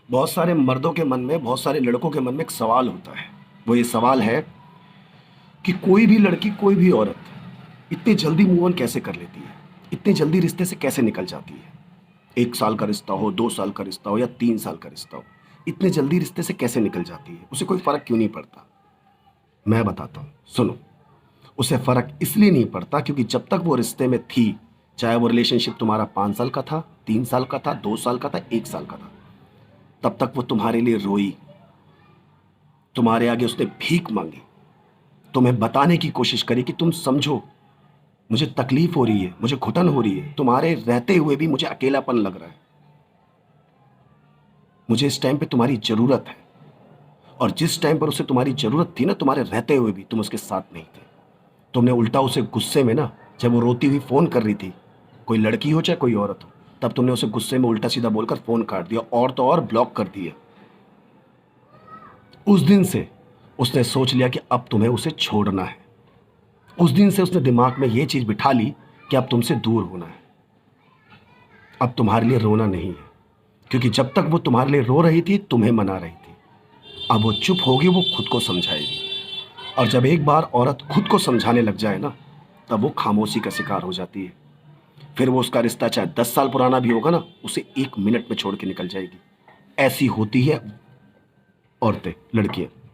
बहुत सारे मर्दों के मन में, बहुत सारे लड़कों के मन में एक सवाल होता है। वो ये सवाल है कि कोई भी लड़की, कोई भी औरत इतनी जल्दी मूव ऑन कैसे कर लेती है, इतनी जल्दी रिश्ते से कैसे निकल जाती है। 1 साल का रिश्ता हो, 2 साल का रिश्ता हो या 3 साल का रिश्ता हो, इतने जल्दी रिश्ते से कैसे निकल जाती है, उसे कोई फर्क क्यों नहीं पड़ता। मैं बताता हूँ, सुनो। उसे फर्क इसलिए नहीं पड़ता क्योंकि जब तक वो रिश्ते में थी, चाहे वो रिलेशनशिप तुम्हारा 5 साल का था, 3 साल का था, 2 साल का था, 1 साल का था, तब तक वो तुम्हारे लिए रोई, तुम्हारे आगे उसने भीख मांगी, तुम्हें बताने की कोशिश करी कि तुम समझो, मुझे तकलीफ हो रही है, मुझे घुटन हो रही है, तुम्हारे रहते हुए भी मुझे अकेलापन लग रहा है, मुझे इस टाइम पे तुम्हारी जरूरत है। और जिस टाइम पर उसे तुम्हारी जरूरत थी ना, तुम्हारे रहते हुए भी तुम उसके साथ नहीं थे। तुमने उल्टा उसे गुस्से में ना, जब वो रोती हुई फोन कर रही थी, कोई लड़की हो चाहे कोई औरत हो, तब तुमने उसे गुस्से में उल्टा सीधा बोलकर फोन काट दिया, और तो और ब्लॉक कर दिया। उस दिन से उसने सोच लिया कि अब तुम्हें उसे छोड़ना है। उस दिन से उसने दिमाग में ये चीज बिठा ली कि अब तुमसे दूर होना है, अब तुम्हारे लिए रोना नहीं है। क्योंकि जब तक वो तुम्हारे लिए रो रही थी, तुम्हें मना रही थी, अब वो चुप होगी, वो खुद को समझाएगी। और जब एक बार औरत खुद को समझाने लग जाए ना, तब वो खामोशी का शिकार हो जाती है। फिर वो उसका रिश्ता चाहे 10 साल पुराना भी होगा ना, उसे 1 मिनट में छोड़ के निकल जाएगी। ऐसी होती है औरतें, लड़कियां।